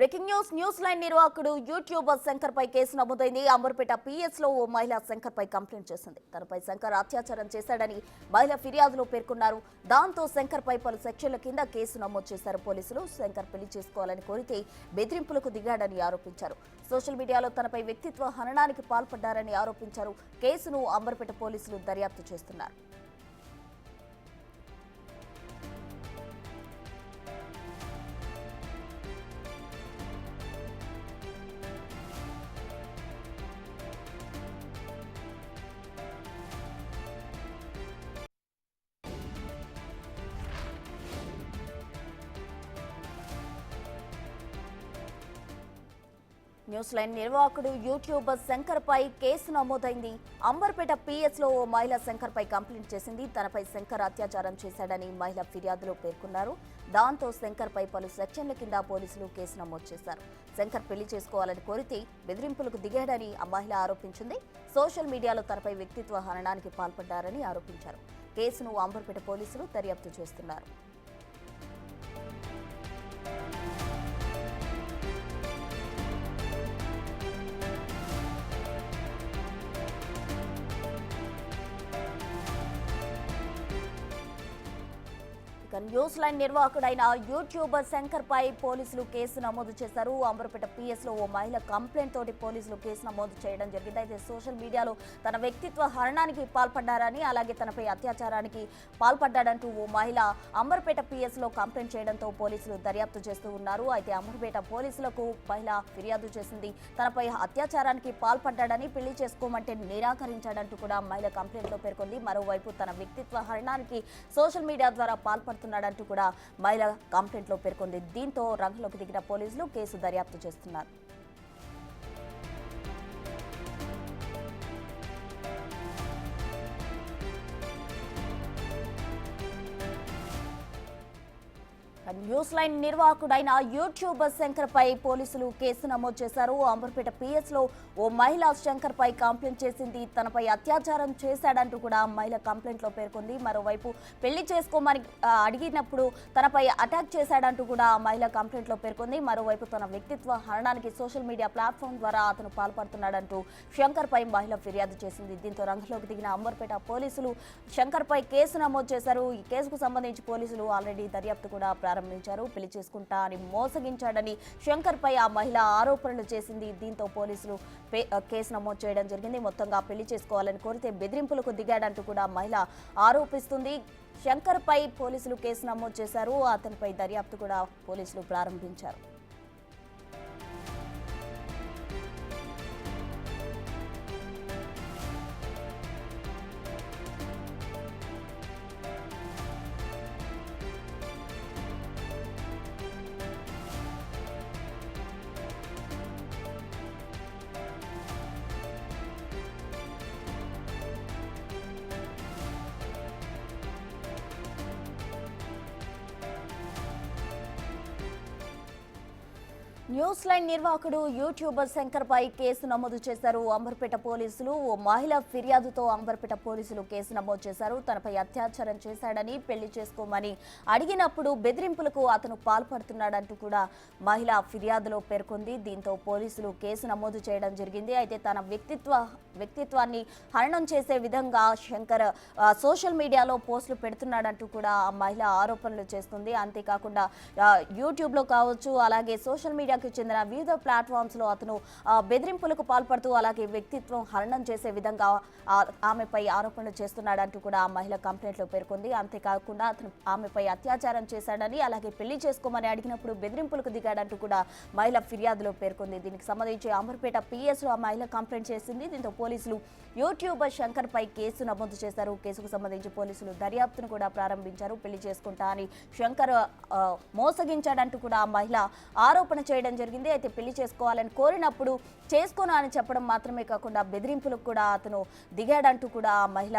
Breaking news line నిర్వాహకుడు YouTuber Shankar పై case నమోదైంది. Amberpet PS లో ఓ మహిళ శంకర్ పై కంప్లైంట్ చేసింది. తనపై శంకర్ అత్యాచారం చేశాడని మహిళ ఫిర్యాదులో పేర్కొన్నారు. దాంతో శంకర్ పై పలు సెక్షన్ల కింద కేసు నమోదు చేశారు పోలీసులు. శంకర్ పెళ్లి చేసుకోవాలని కోరితే బెదిరింపులకు దిగాడని ఆరోపించారు. సోషల్ మీడియాలో తనపై వ్యక్తిత్వ హననానికి పాల్పడ్డారని ఆరోపించారు. కేసును అంబర్పేట పోలీసులు దర్యాప్తు చేస్తున్నారు. న్యూస్ లైన్ నిర్వాహకుడు యూట్యూబర్ శంకర్ పై కేసు నమోదైంది. అంబర్పేట పిఎస్ లో ఓ మహిళ శంకర్ పై కంప్లైంట్ చేసింది. తనపై శంకర్ అత్యాచారం చేశాడని మహిళ ఫిర్యాదులో పేర్కొన్నారు. దాంతో శంకర్ పై పలు సెక్షన్ల కింద పోలీసులు కేసు నమోదు చేశారు. శంకర్ పెళ్లి చేసుకోవాలని కోరితే బెదిరింపులకు దిగాడని ఆ మహిళ ఆరోపించింది. సోషల్ మీడియాలో తనపై వ్యక్తిత్వ హననానికి పాల్పడ్డారని ఆరోపించారు. కేసును అంబర్పేట పోలీసులు దర్యాప్తు చేస్తున్నారు. న్యూస్ లైన్ నిర్వాహకుడైన యూట్యూబర్ శంకర్ పై పోలీసులు కేసు నమోదు చేశారు. అంబర్పేట పిఎస్ లో ఓ మహిళ కంప్లైంట్ తోటి పోలీసులు కేసు నమోదు చేయడం జరిగింది. అయితే సోషల్ మీడియాలో తన వ్యక్తిత్వ హరణానికి పాల్పడ్డారని, అలాగే తనపై అత్యాచారానికి పాల్పడ్డాడంటూ ఓ మహిళ అంబర్పేట పిఎస్ లో కంప్లైంట్ చేయడంతో పోలీసులు దర్యాప్తు చేస్తూ ఉన్నారు. అయితే అంబర్పేట పోలీసులకు మహిళ ఫిర్యాదు చేసింది. తనపై అత్యాచారానికి పాల్పడ్డాడని, పెళ్లి చేసుకోమంటే నిరాకరించాడంటూ కూడా మహిళ కంప్లైంట్ లో పేర్కొంది. మరోవైపు తన వ్యక్తిత్వ హరణానికి సోషల్ మీడియా ద్వారా పాల్పడుతున్నాడంటూ కూడా మహిళ కంప్లైంట్ లో పేర్కొంది. దీంతో రంగంలోకి దిగిన పోలీసులు కేసు దర్యాప్తు చేస్తున్నారు. న్యూస్ లైన్ నిర్వాహకుడైన యూట్యూబర్ శంకర్ పై పోలీసులు కేసు నమోదు చేశారు. అంబర్పేట పిఎస్ లో ఓ మహిళ శంకర్ పై కంప్లైంట్ చేసింది. తనపై అత్యాచారం చేశాడంటూ కూడా మహిళ కంప్లైంట్ లో పేర్కొంది. మరోవైపు పెళ్లి చేసుకోమని అడిగినప్పుడు తనపై అటాక్ చేశాడంటూ కూడా మహిళ కంప్లైంట్ లో పేర్కొంది. మరోవైపు తన వ్యక్తిత్వ హరణానికి సోషల్ మీడియా ప్లాట్ఫామ్ ద్వారా అతను పాల్పడుతున్నాడంటూ శంకర్ పై మహిళ ఫిర్యాదు చేసింది. దీంతో రంగంలోకి దిగిన అంబర్పేట పోలీసులు శంకర్ పై కేసు నమోదు చేశారు. ఈ కేసుకు సంబంధించి పోలీసులు ఆల్రెడీ దర్యాప్తు కూడా ప్రారంభించారు. పెళ్లి చేసుకుంటా అని మోసగించాడని శంకర్ పై ఆ మహిళ ఆరోపణలు చేసింది. దీంతో పోలీసులు కేసు నమోదు చేయడం జరిగింది. మొత్తంగా పెళ్లి చేసుకోవాలని కోరితే బెదిరింపులకు దిగాడంటూ కూడా మహిళ ఆరోపిస్తుంది. శంకర్ పై పోలీసులు కేసు నమోదు చేశారు. అతనిపై దర్యాప్తు కూడా పోలీసులు ప్రారంభించారు. న్యూస్ లైన్ నిర్వాహకుడు యూట్యూబర్ శంకర్ పై కేసు నమోదు చేశారు అంబర్పేట పోలీసులు. ఓ మహిళ ఫిర్యాదుతో అంబర్పేట పోలీసులు కేసు నమోదు చేశారు. తనపై అత్యాచారం చేశాడని, పెళ్లి చేసుకోమని అడిగినప్పుడు బెదిరింపులకు అతను పాల్పడుతున్నాడంటూ కూడా మహిళ ఫిర్యాదులో పేర్కొంది. దీంతో పోలీసులు కేసు నమోదు చేయడం జరిగింది. అయితే తన వ్యక్తిత్వాన్ని హననం చేసే విధంగా శంకర్ సోషల్ మీడియాలో పోస్టులు పెడుతున్నాడంటూ కూడా ఆ మహిళ ఆరోపణలు చేస్తుంది. అంతేకాకుండా యూట్యూబ్లో కావచ్చు, అలాగే సోషల్ మీడియాకు చెందిన వివిధ ప్లాట్ఫామ్స్ లో అతను బెదిరింపులకు పాల్పడుతూ, అలాగే వ్యక్తిత్వం హననం చేసే విధంగా ఆమెపై ఆరోపణలు చేస్తున్నాడంటూ కూడా ఆ మహిళ కంప్లైంట్ లో పేర్కొంది. అంతేకాకుండా అతను ఆమెపై అత్యాచారం చేశాడని, అలాగే పెళ్లి చేసుకోమని అడిగినప్పుడు బెదిరింపులకు దిగాడంటూ కూడా మహిళ ఫిర్యాదులో పేర్కొంది. దీనికి సంబంధించి అంబర్పేట పిఎస్ లో ఆ మహిళ కంప్లైంట్ చేసింది. దీంతో పోలీసులు యూట్యూబర్ శంకర్ పై కేసు నమోదు చేశారు. కేసుకు సంబంధించి పోలీసులు దర్యాప్తును కూడా ప్రారంభించారు. పెళ్లి చేసుకుంటా అని శంకర్ మోసగించాడంటూ కూడా ఆ మహిళ ఆరోపణ చేయడం జరిగింది. అయితే పెళ్లి చేసుకోవాలని కోరినప్పుడు చేసుకోను అని చెప్పడం మాత్రమే కాకుండా బెదిరింపులకు కూడా అతను దిగాడంటూ కూడా ఆ మహిళ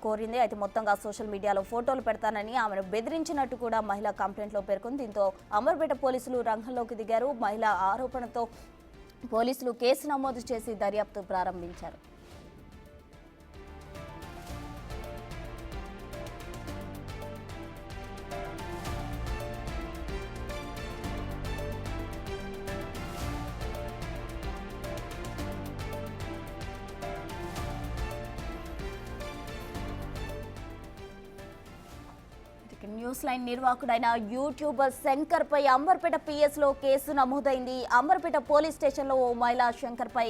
కోరింది. అయితే మొత్తంగా సోషల్ మీడియాలో ఫోటోలు పెడతానని ఆమెను బెదిరించినట్టు కూడా మహిళ కంప్లైంట్లో పేర్కొంది. దీంతో అంబర్పేట పోలీసులు రంగంలోకి దిగారు. మహిళ ఆరోపణతో పోలీసులు కేసు నమోదు చేసి దర్యాప్తు ప్రారంభించారు. న్యూస్ లైన్ నిర్వాహకుడైన యూట్యూబర్ శంకర్ పై అంబర్పేట పిఎస్ లో కేసు నమోదైంది. అంబర్పేట పోలీస్ స్టేషన్ లో ఓ మహిళ శంకర్ పై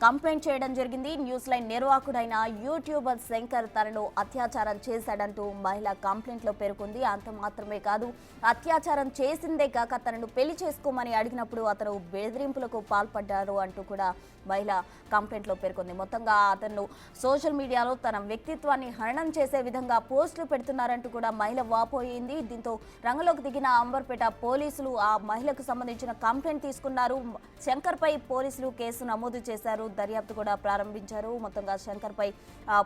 కంప్లైంట్ చేయడం జరిగింది. న్యూస్ లైన్ నిర్వాహకుడైన యూట్యూబర్ శంకర్ తనను అత్యాచారం చేశాడంటూ మహిళ కంప్లైంట్ లో పేర్కొంది. అంత మాత్రమే కాదు, అత్యాచారం చేసిందే కాక తనను పెళ్లి చేసుకోమని అడిగినప్పుడు అతను బెదిరింపులకు పాల్పడ్డారు అంటూ కూడా మహిళ కంప్లైంట్ లో పేర్కొంది. మొత్తంగా అతను సోషల్ మీడియాలో తన వ్యక్తిత్వాన్ని హననం చేసే విధంగా పోస్టులు పెడుతున్నారంటూ కూడా మహిళ వాపోయింది. దీంతో రంగంలోకి దిగిన అంబర్పేట పోలీసులు ఆ మహిళకు సంబంధించిన కంప్లైంట్ తీసుకున్నారు. శంకర్ పై పోలీసులు కేసు నమోదు చేశారు. దర్యాప్తు కూడా ప్రారంభించారు. మొత్తంగా శంకర్ పై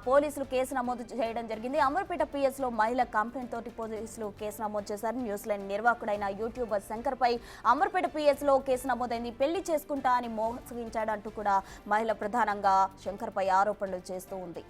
పోలీసులు కేసు నమోదు చేయడం జరిగింది. అంబర్పేట పిఎస్ లో మహిళ కంప్లైంట్ తోటి పోలీసులు కేసు నమోదు చేశారు. న్యూస్ లైన్ నిర్వాహకుడైన యూట్యూబర్ శంకర్ పై అంబర్పేట పిఎస్ లో కేసు నమోదైంది. పెళ్లి చేసుకుంటా అని మోసగించాడంటూ కూడా మహిళ ప్రధానంగా శంకర్ పై ఆరోపణలు చేస్తూ ఉంది.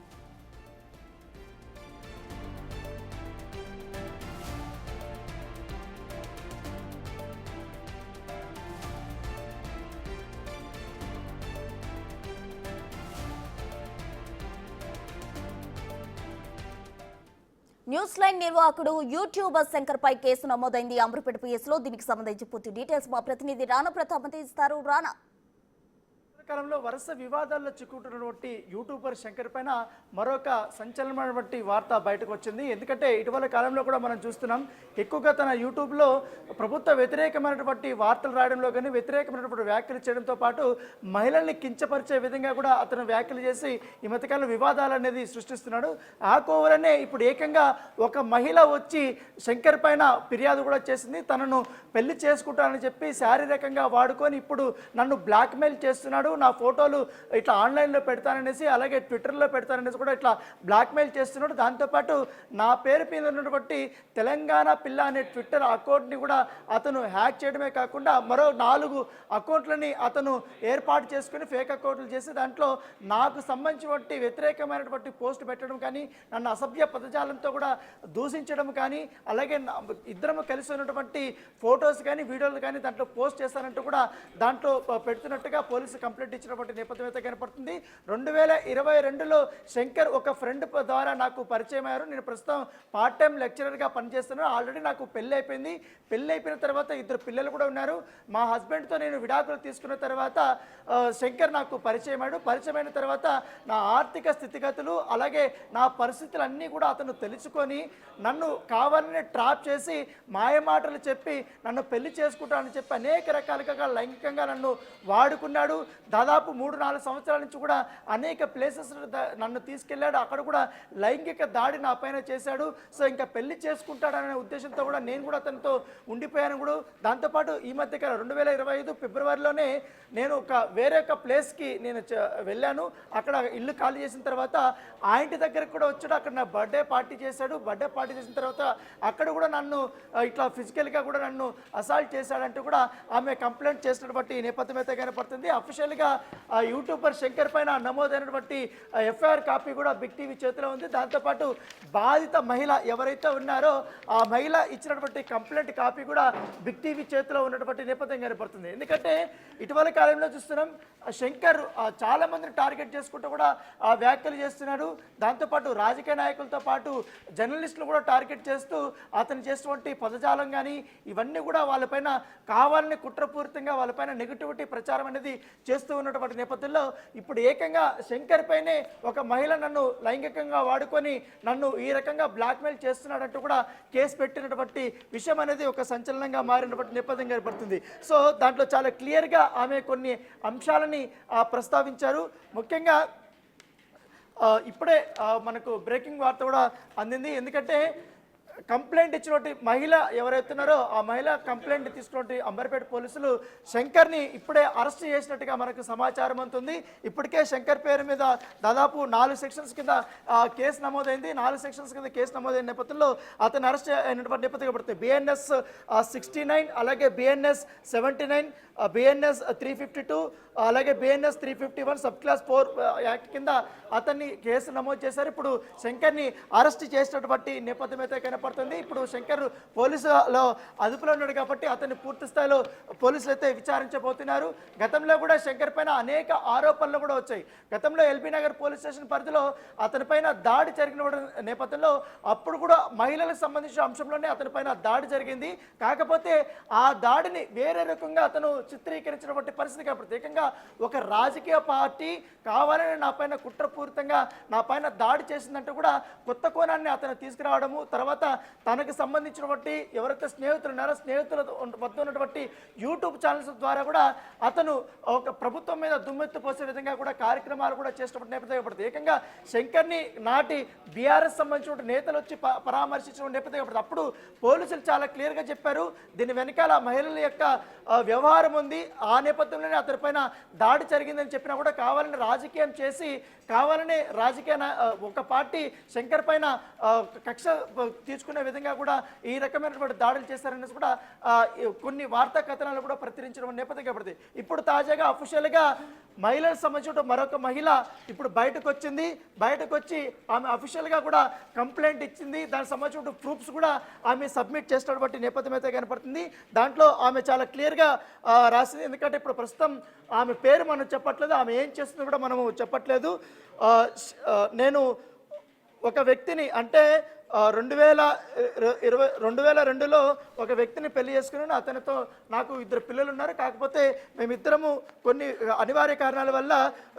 న్యూస్ లైన్ నిర్వాహకుడు యూట్యూబర్ శంకర్ పై కేసు నమోదైంది అంబర్పేట పిఎస్ లో. దీనికి సంబంధించి పూర్తి డీటెయిల్స్ మా ప్రతినిధి రానా ప్రతాప్ అందిస్తారు. రానా, కాలంలో వరుస వివాదాల్లో చిక్కుతున్నటువంటి యూట్యూబర్ శంకర్ పైన మరొక సంచలనమైనటువంటి వార్త బయటకు వచ్చింది. ఎందుకంటే ఇటీవల కాలంలో కూడా మనం చూస్తున్నాం, ఎక్కువగా తన యూట్యూబ్లో ప్రభుత్వ వ్యతిరేకమైనటువంటి వార్తలు రాయడంలో కానీ వ్యతిరేకమైనటువంటి వ్యాఖ్యలు చేయడంతో పాటు మహిళల్ని కించపరిచే విధంగా కూడా అతను వ్యాఖ్యలు చేసి ఈ మధ్యకాలంలో వివాదాలు అనేది సృష్టిస్తున్నాడు. ఆ కోవలనే ఇప్పుడు ఏకంగా ఒక మహిళ వచ్చి శంకర్ పైన ఫిర్యాదు కూడా చేసింది. తనను పెళ్లి చేసుకుంటానని చెప్పి శారీరకంగా వాడుకొని ఇప్పుడు నన్ను బ్లాక్మెయిల్ చేస్తున్నాడు, నా ఫోటోలు ఇట్లా ఆన్లైన్లో పెడతాననేసి అలాగే ట్విట్టర్లో పెడతాననేసి కూడా ఇట్లా బ్లాక్మెయిల్ చేస్తున్నాడు. దాంతోపాటు నా పేరు మీద ఉన్నటువంటి తెలంగాణ పిల్ల అనే ట్విట్టర్ అకౌంట్ని కూడా అతను హ్యాక్ చేయడమే కాకుండా మరో 4 అకౌంట్లని అతను ఏర్పాటు చేసుకుని ఫేక్ అకౌంట్లు చేసి దాంట్లో నాకు సంబంధించినటువంటి వ్యతిరేకమైనటువంటి పోస్ట్ పెట్టడం కానీ, నన్ను అసభ్య పదజాలంతో కూడా దూషించడం కానీ, అలాగే ఇద్దరము కలిసి ఉన్నటువంటి ఫొటోస్ కానీ వీడియోలు కానీ దాంట్లో పోస్ట్ చేస్తానంటూ కూడా దాంట్లో పెడుతున్నట్టుగా పోలీసు కంప్లైంట్ ఇచ్చినటువంటి నేపథ్యం అయితే కనపడుతుంది. 2022లో శంకర్ ఒక ఫ్రెండ్ ద్వారా నాకు పరిచయం అయ్యారు. నేను ప్రస్తుతం పార్ట్ టైం లెక్చరర్గా పనిచేస్తున్నాను. ఆల్రెడీ నాకు పెళ్ళి అయిపోయింది. పెళ్ళి అయిపోయిన తర్వాత 2 పిల్లలు కూడా ఉన్నారు. మా హస్బెండ్తో నేను విడాకులు తీసుకున్న తర్వాత శంకర్ నాకు పరిచయమాడు. పరిచయమైన తర్వాత నా ఆర్థిక స్థితిగతులు అలాగే నా పరిస్థితులు అన్నీ కూడా అతను తెలుసుకొని నన్ను కావాలని ట్రాప్ చేసి మాయమాటలు చెప్పి నన్ను పెళ్లి చేసుకుంటానని చెప్పి అనేక రకాలుగా లైంగికంగా నన్ను వాడుకున్నాడు. దాదాపు 3-4 సంవత్సరాల నుంచి కూడా అనేక ప్లేసెస్ నన్ను తీసుకెళ్ళాడు. అక్కడ కూడా లైంగిక దాడి నా పైన చేశాడు. సో ఇంకా పెళ్లి చేసుకుంటాడనే ఉద్దేశంతో కూడా నేను కూడా అతనితో ఉండిపోయాను కూడా. దాంతోపాటు ఈ మధ్యకాలం 2025 ఫిబ్రవరిలోనే నేను వేరే ఒక ప్లేస్కి నేను వెళ్ళాను. అక్కడ ఇల్లు ఖాళీ చేసిన తర్వాత ఆ ఇంటి దగ్గరకు కూడా వచ్చాడు. అక్కడ నా బర్త్డే పార్టీ చేశాడు. బర్త్డే పార్టీ చేసిన తర్వాత అక్కడ కూడా నన్ను ఇట్లా ఫిజికల్గా కూడా నన్ను అసాల్ట్ చేశాడంటూ కూడా ఆమె కంప్లైంట్ చేసినటువంటి నేపథ్యం అయితే కనపడుతుంది. అఫీషియల్గా యూట్యూబర్ శంకర్ పైన నమోదైనటువంటి ఎఫ్ఐఆర్ కాపీ కూడా బిగ్ టీవీ చేతిలో ఉంది. దాంతోపాటు బాధిత మహిళ ఎవరైతే ఉన్నారో ఆ మహిళ ఇచ్చినటువంటి కంప్లైంట్ కాపీ కూడా బిగ్ టీవీ చేతిలో ఉన్నటువంటి నేపథ్యం కనపడుతుంది. ఎందుకంటే ఇటీవల కాలంలో చూస్తున్నాం, శంకర్ చాలా మందిని టార్గెట్ చేసుకుంటూ కూడా వ్యాఖ్యలు చేస్తున్నాడు. దాంతోపాటు రాజకీయ నాయకులతో పాటు జర్నలిస్టులు కూడా టార్గెట్ చేస్తూ అతను చేసినటువంటి పదజాలం కానీ ఇవన్నీ కూడా వాళ్ళపైన కావాలని కుట్రపూరితంగా వాళ్ళపైన నెగిటివిటీ ప్రచారం అనేది చేస్తూ ఉన్నటువంటి నేపథ్యంలో ఇప్పుడు ఏకంగా శంకర్ పైనే ఒక మహిళ నన్ను లైంగికంగా వాడుకొని నన్ను ఈ రకంగా బ్లాక్మెయిల్ చేస్తున్నాడంటూ కూడా కేసు పెట్టినటువంటి విషయం అనేది ఒక సంచలనంగా మారినటువంటి నేపథ్యం ఏర్పడుతుంది. సో దాంట్లో చాలా క్లియర్గా ఆమె కొన్ని అంశాలని ప్రస్తావించారు. ముఖ్యంగా ఇప్పుడే మనకు బ్రేకింగ్ వార్త కూడా అందింది. ఎందుకంటే కంప్లైంట్ ఇచ్చినటువంటి మహిళ ఎవరైతున్నారో ఆ మహిళ కంప్లైంట్ తీసుకున్నటువంటి అంబర్పేట పోలీసులు శంకర్ని ఇప్పుడే అరెస్ట్ చేసినట్టుగా మనకు సమాచారం అందుతుంది. ఇప్పటికే శంకర్ పేరు మీద దాదాపు 4 సెక్షన్స్ కింద కేసు నమోదైంది. 4 సెక్షన్స్ కింద కేసు నమోదైన నేపథ్యంలో అతను అరెస్ట్ అయినటువంటి నేపథ్యం పడుతుంది. BNS 69 అలాగే BNS 79 BNS 352 అలాగే BNS 351 సబ్ క్లాస్ 4 యాక్ట్ కింద అతన్ని కేసు నమోదు చేశారు. ఇప్పుడు శంకర్ని అరెస్ట్ చేసినటువంటి నేపథ్యం అయితే కనపడుతుంది. కనపడుతుంది. ఇప్పుడు శంకర్ పోలీసులో అదుపులో ఉన్నాడు కాబట్టి అతన్ని పూర్తి స్థాయిలో పోలీసులు అయితే విచారించబోతున్నారు. గతంలో కూడా శంకర్ పైన అనేక ఆరోపణలు కూడా వచ్చాయి. గతంలో ఎల్బీ నగర్ పోలీస్ స్టేషన్ పరిధిలో అతని పైన దాడి జరిగిన నేపథ్యంలో అప్పుడు కూడా మహిళలకు సంబంధించిన అంశంలోనే అతని పైన దాడి జరిగింది. కాకపోతే ఆ దాడిని వేరే రకంగా అతను చిత్రీకరించినటువంటి పరిస్థితి కాబట్టి ఏకంగా ఒక రాజకీయ పార్టీ కావాలని నా పైన కుట్రపూరితంగా నా పైన దాడి చేసిందంటూ కూడా కొత్త కోణాన్ని అతను తీసుకురావడము, తర్వాత తనకు సంబంధించినటువంటి ఎవరైతే స్నేహితులు ఉన్నారో స్నేహితుల వద్ద ఉన్నటువంటి యూట్యూబ్ ఛానల్స్ ద్వారా కూడా అతను ఒక ప్రభుత్వం మీద దుమ్మెత్తు పోసే విధంగా కూడా కార్యక్రమాలు కూడా చేసినప్పుడు నేపథ్యం పడుతుంది. ఏకంగా శంకర్ని నాటి బీఆర్ఎస్ సంబంధించిన నేతలు వచ్చి పరామర్శించిన నేపథ్యం పడుతుంది. అప్పుడు పోలీసులు చాలా క్లియర్గా చెప్పారు, దీని వెనకాల మహిళల యొక్క వ్యవహారం ఉంది, ఆ నేపథ్యంలోనే అతని పైన దాడి జరిగిందని చెప్పినా కూడా కావాలని రాజకీయం చేసి కావాలని రాజకీయ ఒక పార్టీ శంకర్ పైన కక్ష తీర్చుకునే విధంగా కూడా ఈ రకమైనటువంటి దాడులు చేశారనేసి కూడా కొన్ని వార్తా కథనాలు కూడా ప్రచురించడం నేపథ్యం కాబట్టి ఇప్పుడు తాజాగా అఫీషియల్గా మహిళలకు సంబంధించిన మరొక మహిళ ఇప్పుడు బయటకు వచ్చింది. బయటకు వచ్చి ఆమె అఫీషియల్గా కూడా కంప్లైంట్ ఇచ్చింది. దానికి సంబంధించిన ప్రూఫ్స్ కూడా ఆమె సబ్మిట్ చేసినటువంటి నేపథ్యం అయితే కనపడుతుంది. దాంట్లో ఆమె చాలా క్లియర్గా రాసింది. ఎందుకంటే ఇప్పుడు ప్రస్తుతం ఆమె పేరు మనం చెప్పట్లేదు, ఆమె ఏం చేస్తుందో కూడా మనము చెప్పట్లేదు. నేను ఒక వ్యక్తిని అంటే 2002లో ఒక వ్యక్తిని పెళ్లి చేసుకున్నాను. అతనితో నాకు 2 పిల్లలు ఉన్నారు. కాకపోతే మేమిద్దరము కొన్ని అనివార్య కారణాల వల్ల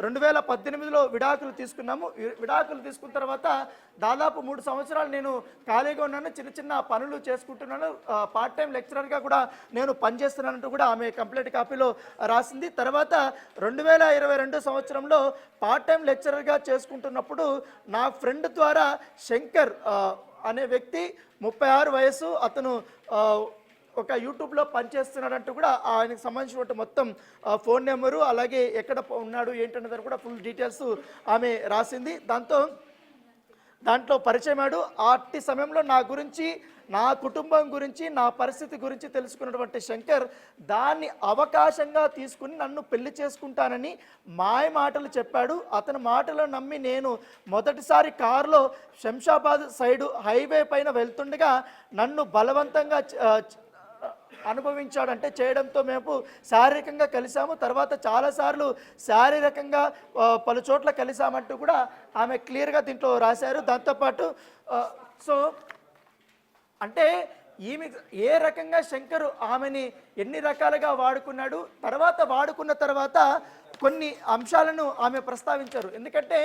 2018లో విడాకులు తీసుకున్నాము. విడాకులు తీసుకున్న తర్వాత దాదాపు 3 సంవత్సరాలు నేను ఖాళీగా ఉన్నాను, చిన్న చిన్న పనులు చేసుకుంటున్నాను, పార్ట్ టైం లెక్చరర్గా కూడా నేను పనిచేస్తున్నానంటూ కూడా ఆమె కంప్లైంట్ కాపీలో రాసింది. తర్వాత 2022 సంవత్సరంలో పార్ట్ టైం లెక్చరర్గా చేసుకుంటున్నప్పుడు నా ఫ్రెండ్ ద్వారా శంకర్ అనే వ్యక్టి 36 వయసు, అతను ఒక యూట్యూబ్లో పనిచేస్తున్నాడంటూ కూడా ఆయనకు సంబంధించినటువంటి మొత్తం ఫోన్ నెంబరు అలాగే ఎక్కడ ఉన్నాడు ఏంటన్నది కూడా ఫుల్ డీటెయిల్స్ ఆమె రాసింది. దాంట్లో పరిచయమాడు. అట్టి సమయంలో నా గురించి, నా కుటుంబం గురించి, నా పరిస్థితి గురించి తెలుసుకున్నటువంటి శంకర్ దాన్ని అవకాశంగా తీసుకుని నన్ను పెళ్లి చేసుకుంటానని మాయ మాటలు చెప్పాడు. అతని మాటలు నమ్మి నేను మొదటిసారి కారులో శంషాబాద్ సైడు హైవే పైన వెళ్తుండగా నన్ను బలవంతంగా అనుభవించాడంటే చేయడంతో మేము శారీరకంగా కలిసాము. తర్వాత చాలాసార్లు శారీరకంగా పలు చోట్ల కలిసామంటూ కూడా ఆమె క్లియర్గా దీంట్లో రాశారు. దాంతోపాటు సో అంటే ఈమె ఏ రకంగా శంకరు ఆమెని ఎన్ని రకాలుగా వాడుకున్నాడు, వాడుకున్న తర్వాత కొన్ని అంశాలను ఆమె ప్రస్తావించారు. ఎందుకంటే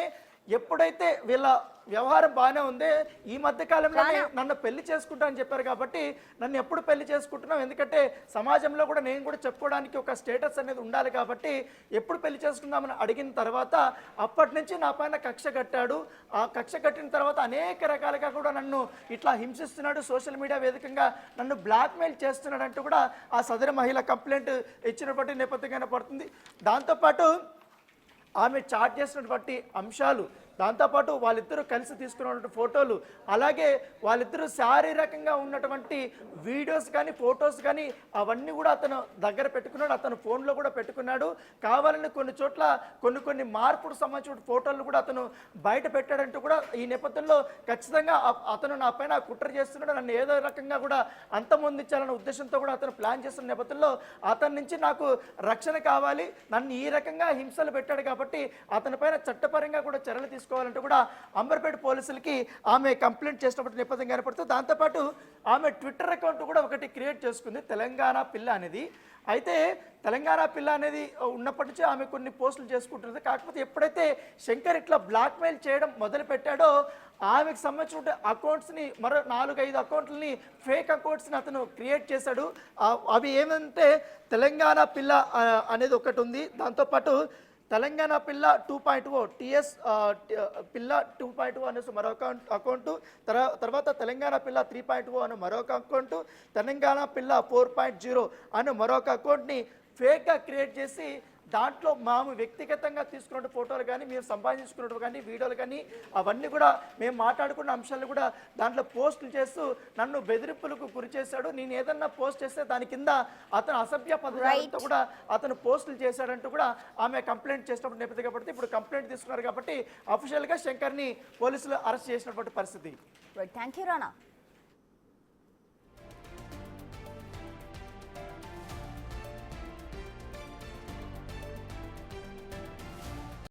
ఎప్పుడైతే వీళ్ళ వ్యవహారం బాగానే ఉందే, ఈ మధ్య కాలంలో నన్ను పెళ్లి చేసుకుంటా అని చెప్పారు కాబట్టి నన్ను ఎప్పుడు పెళ్లి చేసుకుంటున్నావు, ఎందుకంటే సమాజంలో కూడా నేను కూడా చెప్పుకోవడానికి ఒక స్టేటస్ అనేది ఉండాలి కాబట్టి ఎప్పుడు పెళ్లి చేసుకుందామని అడిగిన తర్వాత అప్పటి నుంచి నా పైన కక్ష కట్టాడు. ఆ కక్ష కట్టిన తర్వాత అనేక రకాలుగా కూడా నన్ను ఇట్లా హింసిస్తున్నాడు, సోషల్ మీడియా వేదికగా నన్ను బ్లాక్మెయిల్ చేస్తున్నాడు అంటూ కూడా ఆ సదరు మహిళ కంప్లైంట్ ఇచ్చినటువంటి నేపథ్యంగా పడుతుంది. దాంతోపాటు ఆమె చాట్ చేసినటువంటి అంశాలు, దాంతోపాటు వాళ్ళిద్దరూ కలిసి తీసుకున్నటువంటి ఫోటోలు, అలాగే వాళ్ళిద్దరూ శారీరకంగా ఉన్నటువంటి వీడియోస్ కానీ ఫొటోస్ కానీ అవన్నీ కూడా అతను దగ్గర పెట్టుకున్నాడు, అతను ఫోన్లో కూడా పెట్టుకున్నాడు. కావాలని కొన్ని చోట్ల కొన్ని మార్పుకు సంబంధించిన ఫోటోలు కూడా అతను బయట పెట్టాడంటూ కూడా ఈ నేపథ్యంలో ఖచ్చితంగా అతను నా పైన కుట్ర చేస్తున్నాడు, నన్ను ఏదో రకంగా కూడా అంతమొందించాలన్న ఉద్దేశంతో కూడా అతను ప్లాన్ చేస్తున్న నేపథ్యంలో అతని నుంచి నాకు రక్షణ కావాలి, నన్ను ఈ రకంగా హింసలు పెట్టాడు కాబట్టి అతని పైన చట్టపరంగా కూడా చర్యలు తీసుకోవాలంటూ కూడా అంబర్పేట పోలీసులకి ఆమె కంప్లైంట్ చేసినప్పుడు నేపథ్యం కనపడుతుంది. దాంతోపాటు ఆమె ట్విట్టర్ అకౌంట్ కూడా ఒకటి క్రియేట్ చేసుకుంది, తెలంగాణ పిల్ల అనేది. అయితే తెలంగాణ పిల్ల అనేది ఉన్నప్పటి నుంచి ఆమె కొన్ని పోస్టులు చేసుకుంటుంది. కాకపోతే ఎప్పుడైతే శంకర్ ఇట్లా బ్లాక్మెయిల్ చేయడం మొదలు పెట్టాడో ఆమెకు సంబంధించిన అకౌంట్స్ని మరో 4-5 అకౌంట్లని ఫేక్ అకౌంట్స్ని అతను క్రియేట్ చేశాడు. అవి ఏమంటే తెలంగాణ పిల్ల అనేది ఒకటి ఉంది, దాంతోపాటు తెలంగాణ పిల్ల 2.0 టిఎస్ పిల్ల 2.0 అనేసి మరొక అకౌంటు, తర్వాత తెలంగాణ పిల్ల 3.0 అనే మరొక అకౌంటు, తెలంగాణ పిల్ల 4.0 అనే మరొక అకౌంట్ని ఫేక్గా క్రియేట్ చేసి దాంట్లో మేము వ్యక్తిగతంగా తీసుకున్న ఫోటోలు కానీ మేము సంపాదించుకున్నట్టు కానీ వీడియోలు కానీ అవన్నీ కూడా మేము మాట్లాడుకున్న అంశాలు కూడా దాంట్లో పోస్టులు చేస్తూ నన్ను బెదిరింపులకు గురి చేశాడు. నేను ఏదన్నా పోస్ట్ చేస్తే దాని కింద అతను అసభ్య పదాలతో కూడా అతను పోస్టులు చేశాడంటూ కూడా ఆమె కంప్లైంట్ చేసినప్పుడు నేపథ్యం కాబట్టి ఇప్పుడు కంప్లైంట్ తీసుకున్నారు కాబట్టి అఫీషియల్గా శంకర్ని పోలీసులు అరెస్ట్ చేసినటువంటి పరిస్థితి. Thank you Rana.